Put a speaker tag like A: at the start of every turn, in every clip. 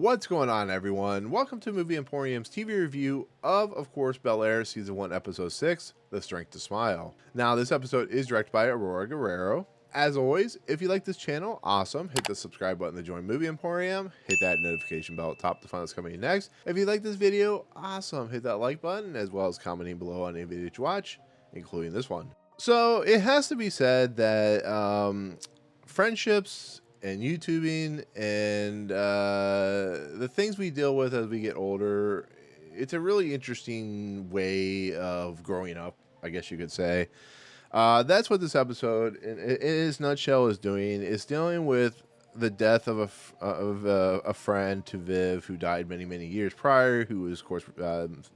A: What's going on, everyone? Welcome to Movie Emporium's TV review of course, Bel Air Season 1, Episode 6, The Strength to Smile. Now, this episode is directed by Aurora Guerrero. As always, if you like this channel, awesome. Hit the subscribe button to join Movie Emporium. Hit that notification bell at the top to find what's coming next. If you like this video, awesome. Hit that like button, as well as commenting below on any video to watch, including this one. So, it has to be said that friendships and YouTubing and the things we deal with as we get older, it's a really interesting way of growing up, I guess you could say. That's what this episode, in its nutshell, is doing. It's dealing with the death of a friend to Viv who died many years prior, who was, of course,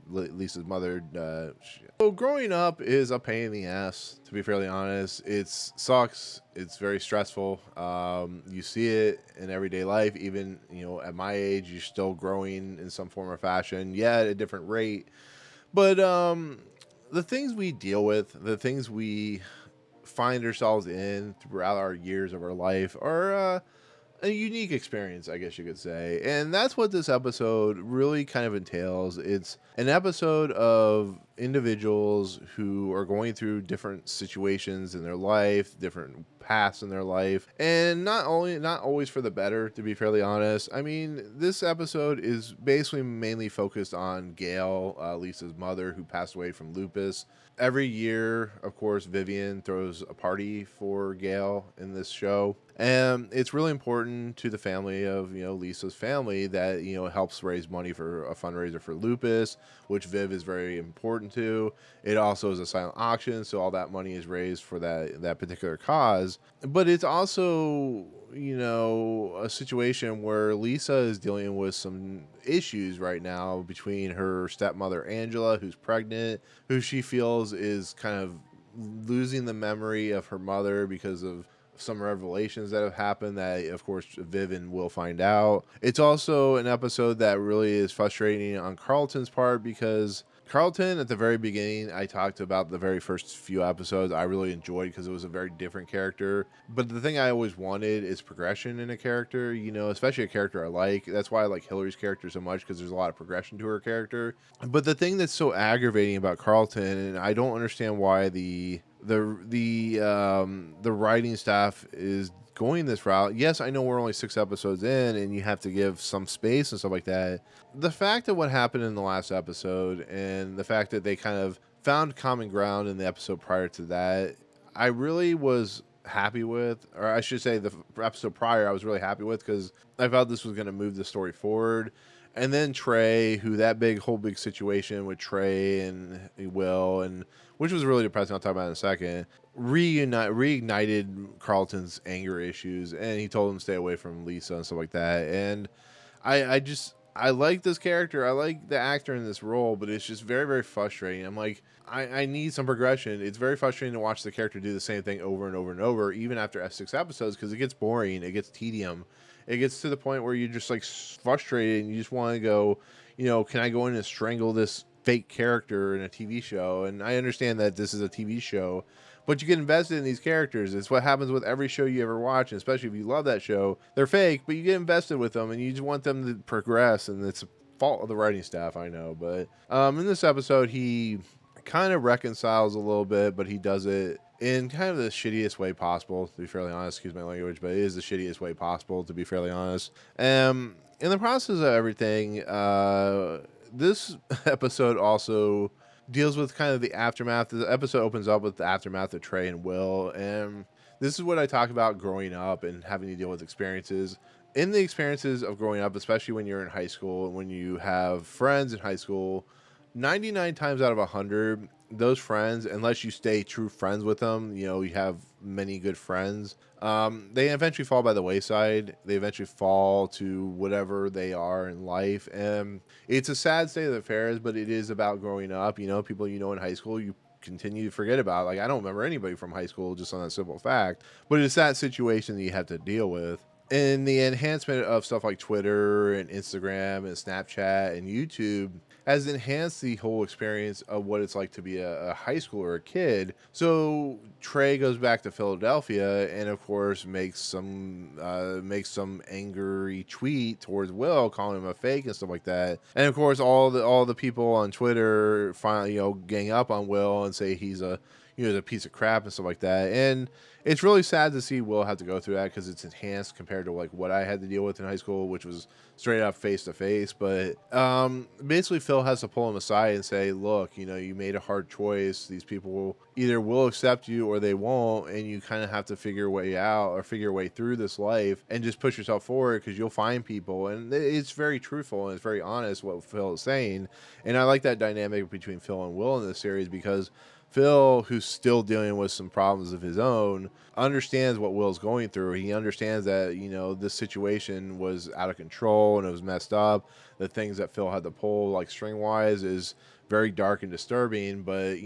A: Lisa's mother. So growing up is a pain in the ass, to be fairly honest. It sucks. It's very stressful. You see it in everyday life. Even, at my age, you're still growing in some form or fashion. Yeah, at a different rate. But the things we deal with, the things we find ourselves in throughout our years of our life are a unique experience, I guess you could say. And that's what this episode really kind of entails. It's an episode of individuals who are going through different situations in their life, different paths in their life, and not always for the better, to be fairly honest. I mean, this episode is basically mainly focused on Gail, Lisa's mother, who passed away from lupus. Every year, of course, Vivian throws a party for Gail in this show. And it's really important to the family of, Lisa's family that, helps raise money for a fundraiser for lupus, which Viv is very important to. It also is a silent auction, so all that money is raised for that particular cause. But it's also, a situation where Lisa is dealing with some issues right now between her stepmother, Angela, who's pregnant, who she feels is kind of losing the memory of her mother because of some revelations that have happened that, of course, Vivian will find out. It's also an episode that really is frustrating on Carlton's part, because Carlton, at the very beginning, I talked about the very first few episodes, I really enjoyed because it was a very different character. But the thing I always wanted is progression in a character, especially a character I like. That's why I like Hillary's character so much, because there's a lot of progression to her character. But the thing that's so aggravating about Carlton, and I don't understand why the writing staff is going this route. Yes, I know we're only 6 episodes in and you have to give some space and stuff like that. The fact of what happened in the last episode and the fact that they kind of found common ground in the episode prior to that, I really was happy with, or I should say the episode prior I was really happy with, because I felt this was going to move the story forward. And then Trey, whole big situation with Trey and Will, and which was really depressing, I'll talk about in a second, reignited Carlton's anger issues, and he told him to stay away from Lisa and stuff like that. And I like this character. I like the actor in this role, but it's just very frustrating. I'm like, I need some progression. It's very frustrating to watch the character do the same thing over and over, even after 6 episodes, because it gets boring. It gets tedium. It gets to the point where you're just like frustrated and you just want to go, can I go in and strangle this fake character in a TV show? And I understand that this is a TV show, but you get invested in these characters. It's what happens with every show you ever watch, and especially if you love that show. They're fake, but you get invested with them and you just want them to progress, and it's a fault of the writing staff, I know. But in this episode, he kind of reconciles a little bit, but he does it in kind of the shittiest way possible, to be fairly honest. Excuse my language, but it is the shittiest way possible, to be fairly honest. In the process of everything, this episode also deals with kind of the aftermath. The episode opens up with the aftermath of Trey and Will, and this is what I talk about growing up and having to deal with experiences. In the experiences of growing up, especially when you're in high school and when you have friends in high school, 99 times out of 100, those friends, unless you stay true friends with them, you have many good friends, they eventually fall by the wayside. They eventually fall to whatever they are in life. And it's a sad state of affairs, but it is about growing up. People in high school, you continue to forget about. Like, I don't remember anybody from high school, just on that simple fact. But it's that situation that you have to deal with. And the enhancement of stuff like Twitter and Instagram and Snapchat and YouTube has enhanced the whole experience of what it's like to be a high schooler or a kid. So Trey goes back to Philadelphia and, of course, makes some angry tweet towards Will, calling him a fake and stuff like that. And of course, all the people on Twitter finally gang up on Will and say he's a piece of crap and stuff like that. And it's really sad to see Will have to go through that because it's enhanced compared to like what I had to deal with in high school, which was straight up face to face. But basically, Phil has to pull him aside and say, "Look, you made a hard choice. These people either will accept you or they won't, and you kind of have to figure your way out or figure your way through this life and just push yourself forward because you'll find people." And it's very truthful and it's very honest what Phil is saying, and I like that dynamic between Phil and Will in this series because Phil, who's still dealing with some problems of his own, understands what Will's going through. He understands that, this situation was out of control and it was messed up. The things that Phil had to pull, like string wise, is very dark and disturbing, but,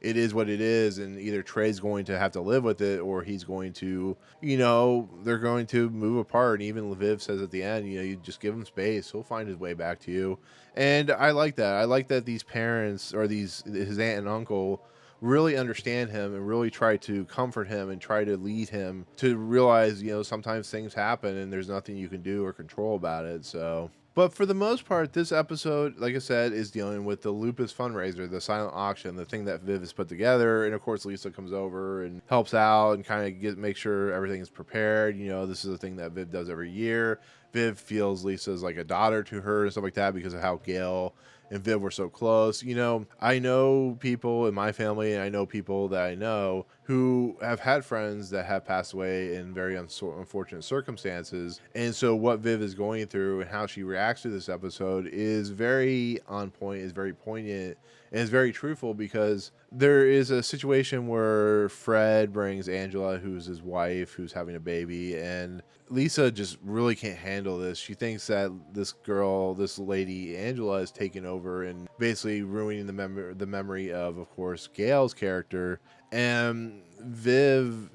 A: it is what it is, and either Trey's going to have to live with it or he's going to, they're going to move apart. And even Lviv says at the end, you just give him space. He'll find his way back to you. And I like that. I like that these parents or his aunt and uncle really understand him and really try to comfort him and try to lead him to realize, sometimes things happen and there's nothing you can do or control about it. So, but for the most part, this episode, like I said, is dealing with the Lupus fundraiser, the silent auction, the thing that Viv has put together. And of course, Lisa comes over and helps out and kind of make sure everything is prepared. This is a thing that Viv does every year. Viv feels Lisa's like a daughter to her and stuff like that because of how Gail and Viv were so close. I know people in my family and I know people that I know who have had friends that have passed away in very unfortunate circumstances. And so what Viv is going through and how she reacts to this episode is very on point, is very poignant, and is very truthful because there is a situation where Fred brings Angela, who's his wife, who's having a baby, and Lisa just really can't handle this. She thinks that this lady, Angela, is taking over and basically ruining the memory of course, Gail's character. And Viv's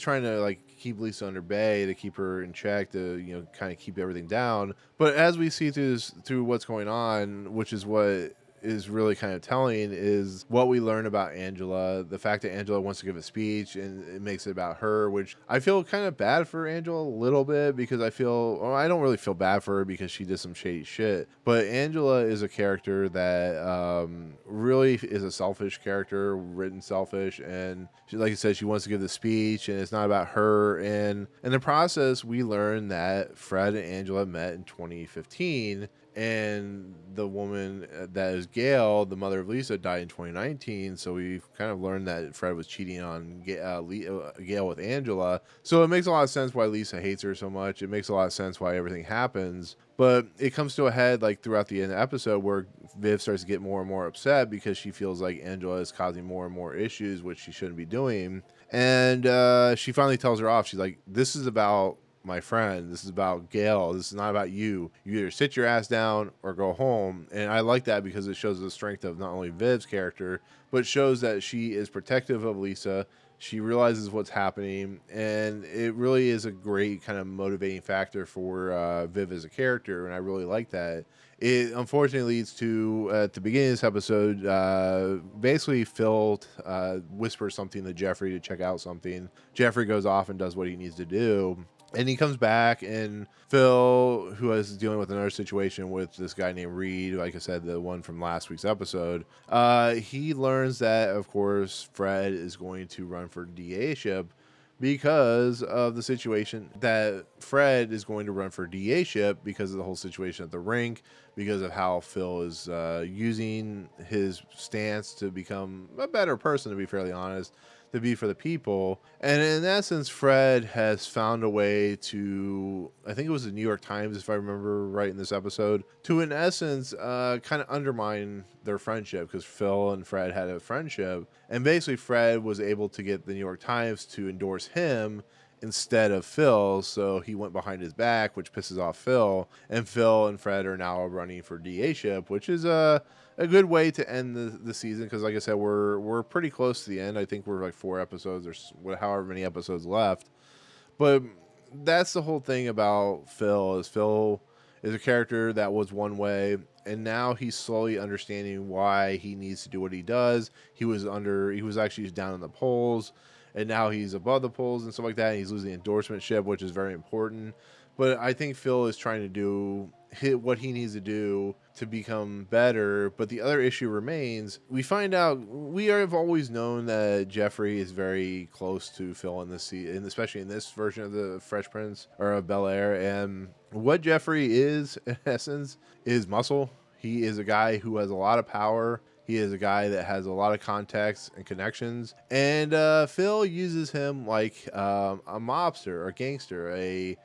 A: trying to like keep Lisa under bay, to keep her in check, to, kind of keep everything down. But as we see through what's going on, which is what is really kind of telling, is what we learn about Angela, the fact that Angela wants to give a speech and it makes it about her, which I feel kind of bad for Angela a little bit because I don't really feel bad for her because she did some shady shit, but Angela is a character that really is a selfish character, written selfish, and she, like I said, she wants to give the speech and it's not about her. And in the process, we learn that Fred and Angela met in 2015, and the woman that is Gail, the mother of Lisa, died in 2019. So we've kind of learned that Fred was cheating on Gail with Angela. So it makes a lot of sense why Lisa hates her so much. It makes a lot of sense why everything happens. But it comes to a head like throughout the end of the episode where Viv starts to get more and more upset because she feels like Angela is causing more and more issues, which she shouldn't be doing. And she finally tells her off. She's like, "This is about my friend. This is about Gail. This is not about you. You either sit your ass down or go home." And I like that because it shows the strength of not only Viv's character, but shows that she is protective of Lisa. She realizes what's happening, and it really is a great kind of motivating factor for Viv as a character, and I really like that. It unfortunately leads to, at the beginning of this episode, basically Phil whispers something to Jeffrey to check out something. Jeffrey goes off and does what he needs to do. And he comes back, and Phil, who is dealing with another situation with this guy named Reed, like I said, the one from last week's episode, he learns that, of course, Fred is going to run for DA-ship because of the situation that Fred is going to run for DA-ship because of the whole situation at the rink, because of how Phil is using his stance to become a better person, to be fairly honest, to be for the people. And in essence, Fred has found a way to, I think it was the New York Times, if I remember right in this episode, to in essence kind of undermine their friendship, because Phil and Fred had a friendship, and basically Fred was able to get the New York Times to endorse him instead of Phil, so he went behind his back, which pisses off Phil, and Phil and Fred are now running for DA-ship, which is a good way to end the season, because like I said, we're pretty close to the end. I think we're like 4 episodes or however many episodes left, but that's the whole thing about Phil. Phil is a character that was one way, and now he's slowly understanding why he needs to do what he does. He was actually down in the polls, and now he's above the polls and stuff like that. And he's losing endorsementship, which is very important. But I think Phil is trying to do what he needs to do to become better. But the other issue remains. We find out have always known that Jeffrey is very close to Phil in this and especially in this version of the Fresh Prince or of Bel Air. And what Jeffrey is, in essence, is muscle. He is a guy who has a lot of power. He is a guy that has a lot of contacts and connections. And Phil uses him like a mobster, a gangster, a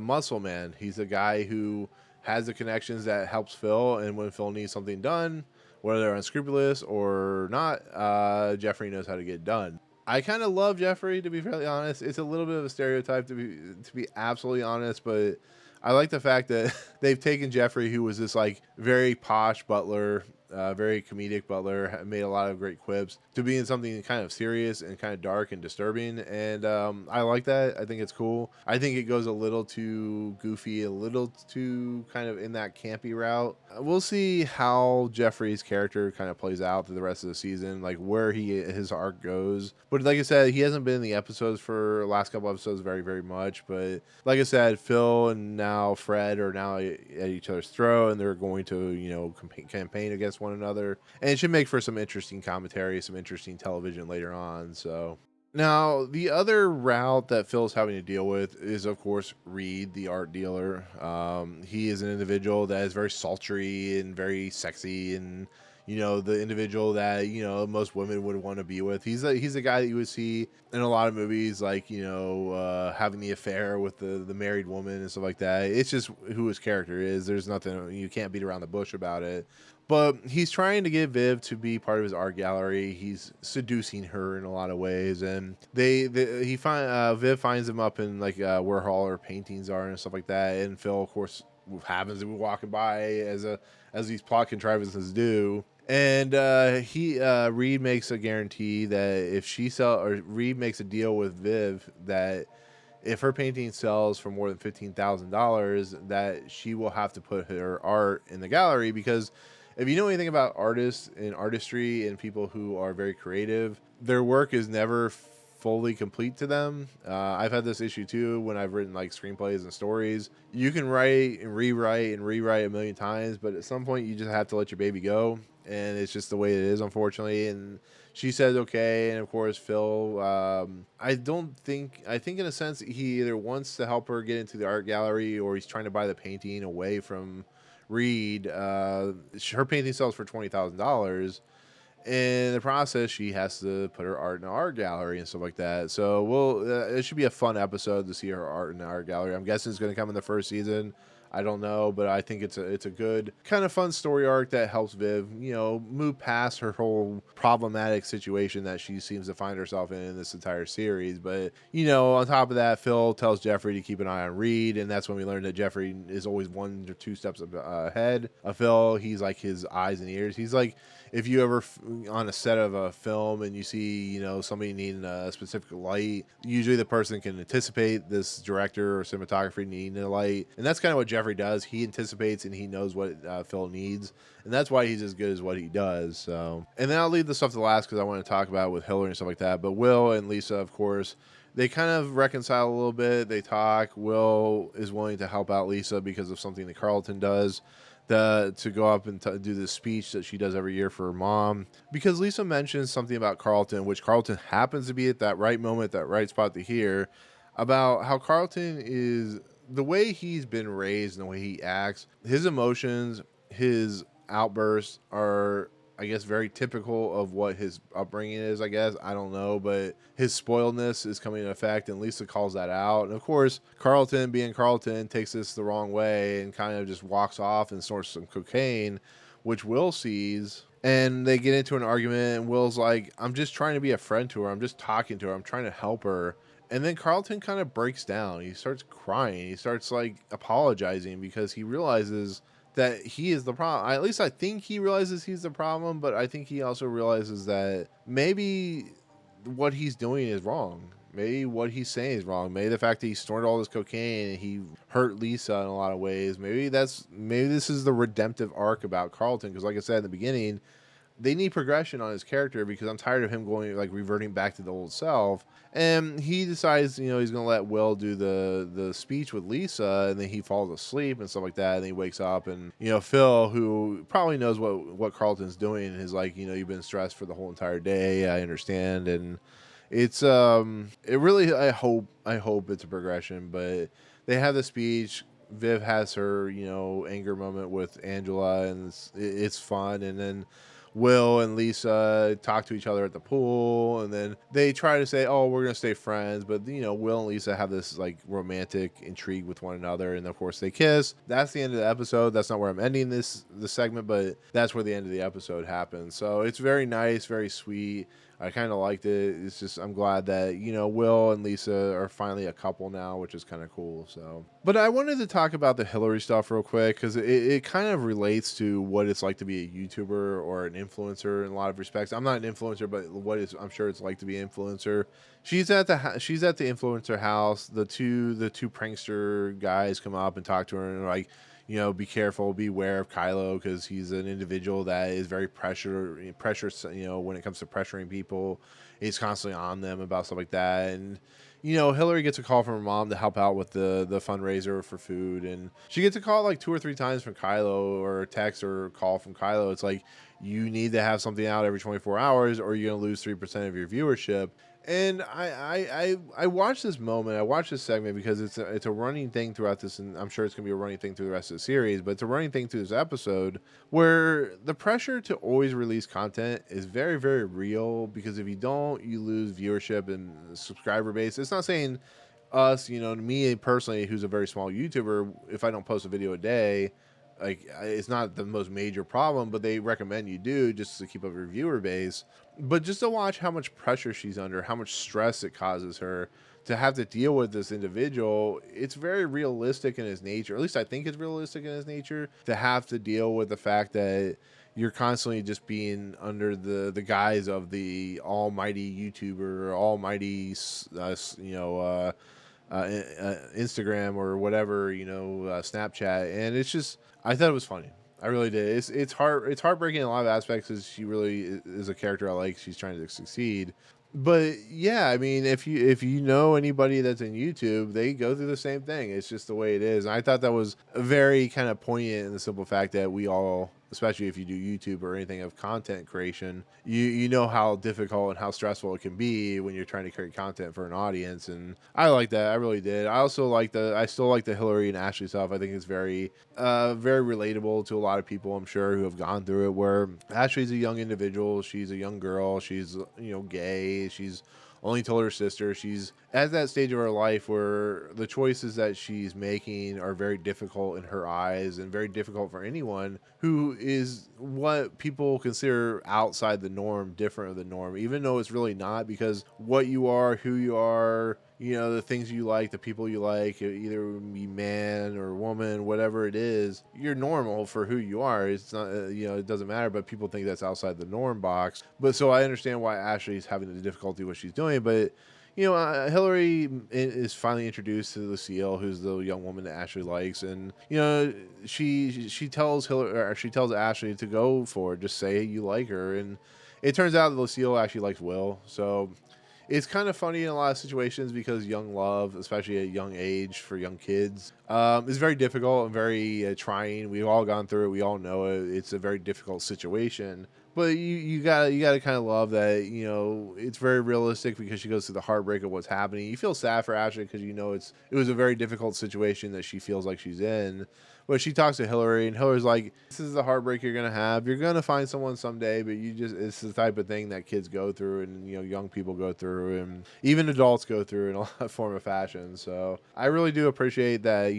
A: muscle man. He's a guy who has the connections that helps Phil. And when Phil needs something done, whether they're unscrupulous or not, Jeffrey knows how to get it done. I kind of love Jeffrey, to be fairly honest. It's a little bit of a stereotype, to be absolutely honest, but I like the fact that they've taken Jeffrey, who was this like very posh butler, very comedic butler, made a lot of great quips, to being something kind of serious and kind of dark and disturbing. And I like that. I think it's cool. I think it goes a little too goofy, a little too kind of in that campy route. We'll see how Jeffrey's character kind of plays out through the rest of the season, like where his arc goes. But like I said, he hasn't been in the episodes for the last couple episodes very, very much. But like I said, Phil and now Fred are now at each other's throat, and they're going to, campaign against one another. And it should make for some interesting commentary, some interesting television later on. So now, the other route that Phil's having to deal with is, of course, Reed, the art dealer. He is an individual that is very sultry and very sexy, and the individual that most women would want to be with. He's a guy that you would see in a lot of movies, like having the affair with the married woman and stuff like that. It's just who his character is. There's nothing, you can't beat around the bush about it. But he's trying to get Viv to be part of his art gallery. He's seducing her in a lot of ways, and Viv finds him up in like where all her paintings are and stuff like that. And Phil, of course, happens to be walking by as these plot contrivances do. And Reed makes a guarantee that Reed makes a deal with Viv that if her painting sells for more than $15,000, that she will have to put her art in the gallery. Because if you know anything about artists and artistry and people who are very creative, their work is never fully complete to them. I've had this issue too when I've written like screenplays and stories. You can write and rewrite a million times, but at some point you just have to let your baby go. And it's just the way it is, unfortunately. And she says okay, and of course Phil, I think in a sense he either wants to help her get into the art gallery, or he's trying to buy the painting away from Reed. Her painting sells for $20,000. In the process, she has to put her art in an art gallery and stuff like that. So it should be a fun episode to see her art in the art gallery. I'm guessing it's going to come in the first season. I don't know, but I think it's a good kind of fun story arc that helps Viv, move past her whole problematic situation that she seems to find herself in this entire series. But, on top of that, Phil tells Jeffrey to keep an eye on Reed, and that's when we learn that Jeffrey is always 1 or 2 steps ahead of Phil. He's like his eyes and ears. He's like, if you ever on a set of a film and you see, somebody needing a specific light, usually the person can anticipate this director or cinematographer needing a light. And that's kind of what Jeffrey does. He anticipates and he knows what Phil needs. And that's why he's as good as what he does. So, and then I'll leave the stuff to last because I want to talk about it with Hillary and stuff like that. But Will and Lisa, of course, they kind of reconcile a little bit. They talk. Will is willing to help out Lisa because of something that Carlton does. To go up and do this speech that she does every year for her mom, because Lisa mentions something about Carlton, which Carlton happens to be at that right moment, that right spot to hear, about how Carlton is, the way he's been raised and the way he acts, his emotions, his outbursts are, I guess, very typical of what his upbringing is, I guess. I don't know, but his spoiledness is coming into effect, and Lisa calls that out. And of course, Carlton, being Carlton, takes this the wrong way and kind of just walks off and snorts some cocaine, which Will sees. And they get into an argument, and Will's like, I'm just trying to be a friend to her. I'm just talking to her. I'm trying to help her. And then Carlton kind of breaks down. He starts crying. He starts like apologizing because he realizes that he is the problem. At least I think he realizes he's the problem, but I think he also realizes that maybe what he's doing is wrong. Maybe what he's saying is wrong. Maybe the fact that he snorted all this cocaine and he hurt Lisa in a lot of ways. Maybe this is the redemptive arc about Carlton. Because like I said in the beginning, they need progression on his character because I'm tired of him going like reverting back to the old self. And he decides, he's gonna let Will do the speech with Lisa, and then he falls asleep and stuff like that. And he wakes up, and Phil, who probably knows what Carlton's doing, is like, you've been stressed for the whole entire day. I understand, and it's it really I hope it's a progression, but they have the speech. Viv has her anger moment with Angela, and it's fun, and then Will and Lisa talk to each other at the pool, and then they try to say, "Oh, we're gonna stay friends," but Will and Lisa have this like romantic intrigue with one another, and of course they kiss. That's the end of the episode. That's not where I'm ending this segment, but that's where the end of the episode happens. So it's very nice, very sweet. I kind of liked it. It's just I'm glad that Will and Lisa are finally a couple now, which is kind of cool. So, but I wanted to talk about the Hillary stuff real quick because it kind of relates to what it's like to be a YouTuber or an influencer in a lot of respects. I'm not an influencer, but I'm sure it's like to be an influencer. She's at the influencer house. The two prankster guys come up and talk to her and like, be careful, beware of Kylo because he's an individual that is very pressure, when it comes to pressuring people. He's constantly on them about stuff like that. And, Hillary gets a call from her mom to help out with the fundraiser for food. And she gets a call like 2 or 3 times from Kylo, or a text or a call from Kylo. It's like, you need to have something out every 24 hours or you're going to lose 3% of your viewership. And I watched this moment. I watched this segment because it's a running thing throughout this, and I'm sure it's gonna be a running thing through the rest of the series. But it's a running thing through this episode where the pressure to always release content is very, very real. Because if you don't, you lose viewership and subscriber base. It's not saying us, me personally, who's a very small YouTuber, if I don't post a video a day, like it's not the most major problem, but they recommend you do just to keep up your viewer base. But just to watch how much pressure she's under, how much stress it causes her to have to deal with this individual, it's very realistic in his nature. At least I think it's realistic in his nature to have to deal with the fact that you're constantly just being under the guise of the almighty YouTuber, almighty, Instagram or whatever, Snapchat. And it's just, I thought it was funny. I really did. It's heartbreaking in a lot of aspects because she really is a character I like. She's trying to succeed. But yeah, I mean, if you know anybody that's in YouTube, they go through the same thing. It's just the way it is. And I thought that was very kind of poignant in the simple fact that we all, especially if you do YouTube or anything of content creation, you know how difficult and how stressful it can be when you're trying to create content for an audience. And I like that. I really did. I still like the Hillary and Ashley stuff. I think it's very very relatable to a lot of people, I'm sure, who have gone through it, where Ashley's a young individual. She's a young girl. She's, gay. She's only told her sister. She's at that stage of her life where the choices that she's making are very difficult in her eyes and very difficult for anyone who is what people consider outside the norm, different of the norm, even though it's really not, because what you are, who you are, the things you like, the people you like, either be man or woman, whatever it is, you're normal for who you are. It's not, it doesn't matter, but people think that's outside the norm box. But so I understand why Ashley's having the difficulty what she's doing, but Hillary is finally introduced to Lucille, who's the young woman that Ashley likes, and she tells Ashley to go for it. Just say you like her, and it turns out that Lucille actually likes Will. So it's kind of funny in a lot of situations because young love, especially at a young age for young kids, is very difficult and very trying. We've all gone through it. We all know it. It's a very difficult situation. But you gotta kind of love that, it's very realistic because she goes through the heartbreak of what's happening. You feel sad for Ashley because it was a very difficult situation that she feels like she's in. But she talks to Hillary, and Hillary's like, "This is the heartbreak you're gonna have. You're gonna find someone someday, but it's the type of thing that kids go through, and young people go through, and even adults go through in a form of fashion." So I really do appreciate that.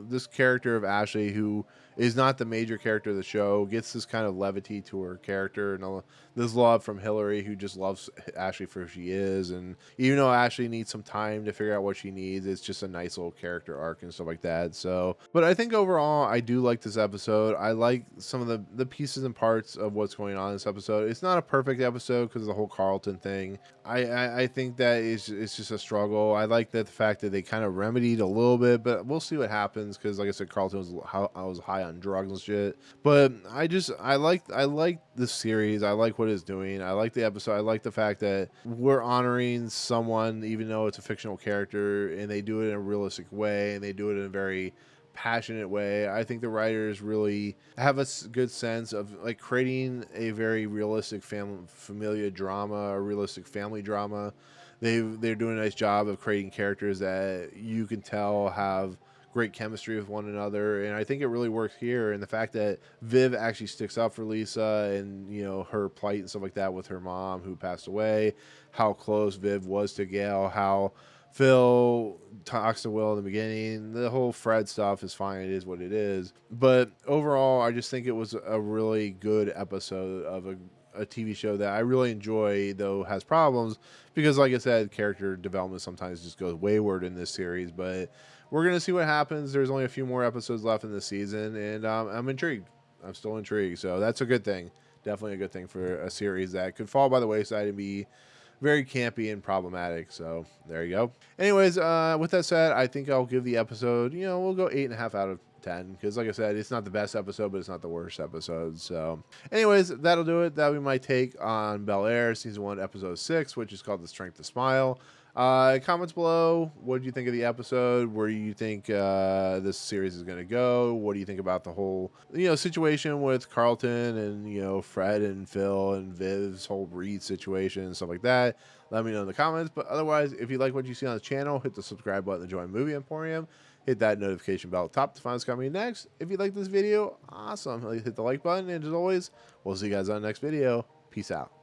A: This character of Ashley, who is not the major character of the show, gets this kind of levity to her character, and this love from Hillary, who just loves Ashley for who she is. And even though Ashley needs some time to figure out what she needs, it's just a nice little character arc and stuff like that. So, but I think overall, overall, I do like this episode. I like some of the pieces and parts of what's going on in this episode. It's not a perfect episode because of the whole Carlton thing. I think that it's just a struggle. I like that the fact that they kind of remedied a little bit, but we'll see what happens because, like I said, Carlton was high on drugs and shit. But I like this series. I like what it's doing. I like the episode. I like the fact that we're honoring someone even though it's a fictional character, and they do it in a realistic way, and they do it in a very passionate way. I think the writers really have a good sense of like creating a very realistic familiar drama, a realistic family drama. They're doing a nice job of creating characters that you can tell have great chemistry with one another, and I think it really works here. And the fact that Viv actually sticks up for Lisa, and her plight and stuff like that with her mom who passed away, how close Viv was to Gail, how Phil talks to Will in the beginning. The whole Fred stuff is fine. It is what it is. But overall, I just think it was a really good episode of a TV show that I really enjoy, though has problems because, like I said, character development sometimes just goes wayward in this series. But we're going to see what happens. There's only a few more episodes left in the season, and I'm intrigued. I'm still intrigued. So that's a good thing. Definitely a good thing for a series that could fall by the wayside and be very campy and problematic. So there you go. Anyways, with that said, I think I'll give the episode, we'll go 8.5 out of 10 because, like I said, it's not the best episode, but it's not the worst episode. So anyways, that'll do it. That'll be my take on Bel Air season 1 episode 6, which is called The Strength to Smile. Comments below. What do you think of the episode? Where do you think this series is going to go? What do you think about the whole situation with Carlton and Fred and Phil and Viv's whole Reed situation and stuff like that? Let me know in the comments. But otherwise, if you like what you see on the channel, hit the subscribe button to join Movie Emporium. Hit that notification bell at the top to find what's coming next. If you like this video, awesome. Hit the like button, and as always, we'll see you guys on the next video. Peace out.